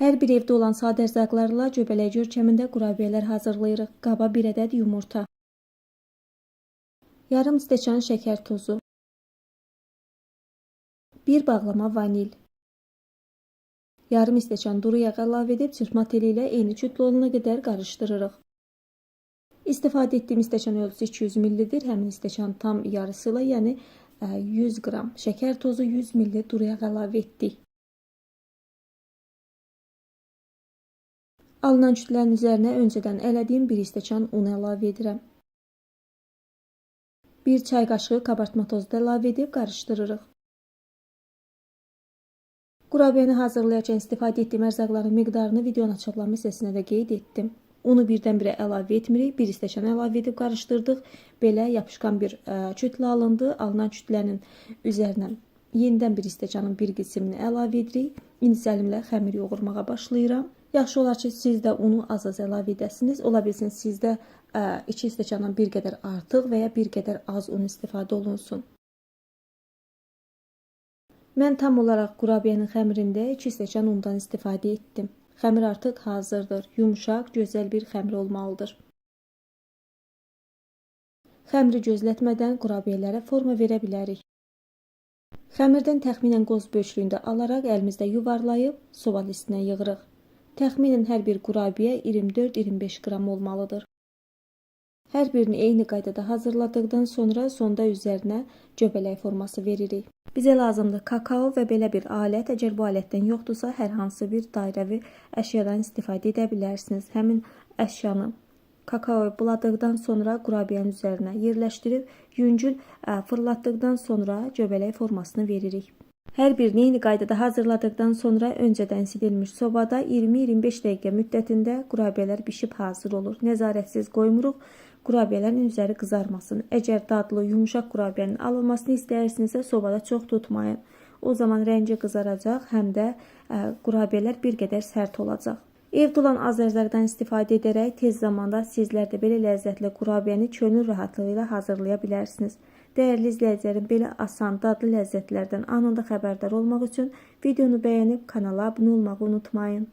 Hər bir evdə olan sadə ərzaqlarla göbələk görkəmində qurabiyələr hazırlayırıq. Qaba 1 ədəd yumurta, yarım stəkan şəkər tozu, 1 bağlama vanil, yarım stəkan duru yağ əlavə edib çırpma teli ilə eyni kütlə olana qədər qarışdırırıq. İstifadə etdiyim stəkan ölçüsü 200 ml-dir. Həmin stəkan tam yarısı ilə, yəni 100 qram şəkər tozu, 100 ml duru yağ əlavə etdik. Alınan kütlənin üzərinə öncədən ələdiyim 1 stəkan un əlavə edirəm. 1 çay qaşığı kabartma tozu da əlavə edib qarışdırırıq. Qurabiyəni hazırlayarkən istifadə etdiyim ərzaqların miqdarını videonun açıqlama hissəsinə də qeyd etdim. Unu birdən-birə əlavə etmirik. 1 stəkan əlavə edib qarışdırdıq. Belə yapışqan bir kütlə alındı. Alınan kütlənin üzərinə yenidən 1 stəkanın bir qismini əlavə edirik. İndi əlimlə xəmir yoğurmağa başlayıram. Yaxşı olar ki, siz də unu az-az əlavə edəsiniz. Ola bilsin sizdə 2 stəkandan bir qədər artıq və ya bir qədər az un istifadə olunsun. Mən tam olaraq qurabiyənin xəmirində 2 stəkan undan istifadə etdim. Xəmir artıq hazırdır. Yumuşaq, gözəl bir xəmir olmalıdır. Xəmiri gözlətmədən qurabiyələrə forma verə bilərik. Xəmirdən təxminən qoz böyüklüyündə alaraq əlimizdə yuvarlayıb soba listinə yığırıq. Təxminən hər bir qurabiyə 24-25 qram olmalıdır. Hər birini eyni qaydada hazırladıqdan sonra sonda üzərinə göbələk forması veririk. Bizə lazımdır kakao və belə bir alət. Əgər bu alətdən yoxdursa, hər hansı bir dairəvi əşyadan istifadə edə bilərsiniz. Həmin əşyanı kakaoyu buladıqdan sonra qurabiyənin üzərinə yerləşdirib yüngül fırlatdıqdan sonra göbələk formasını veririk. Hər birini eyni qaydada hazırladıqdan sonra öncədən isidilmiş sobada 20-25 dəqiqə müddətində qurabiyələr bişib hazır olur. Nəzarətsiz qoymuruq, qurabiyələrin üzəri qızarmasın. Əgər dadlı, yumuşaq qurabiyənin alınmasını istəyirsinizsə, sobada çox tutmayın. O zaman rəngi qızaracaq, həm də qurabiyələr bir qədər sərt olacaq. Evdə olan az ərzaqdan istifadə edərək tez zamanda sizlər də belə ləzzətli qurabiyəni könül rahatlığı ilə hazırlaya bilərsiniz. Dəyərli izləyicilərim, belə asan, dadlı ləzzətlərdən anında xəbərdar olmaq üçün videonu bəyənib kanala abunə olmağı unutmayın.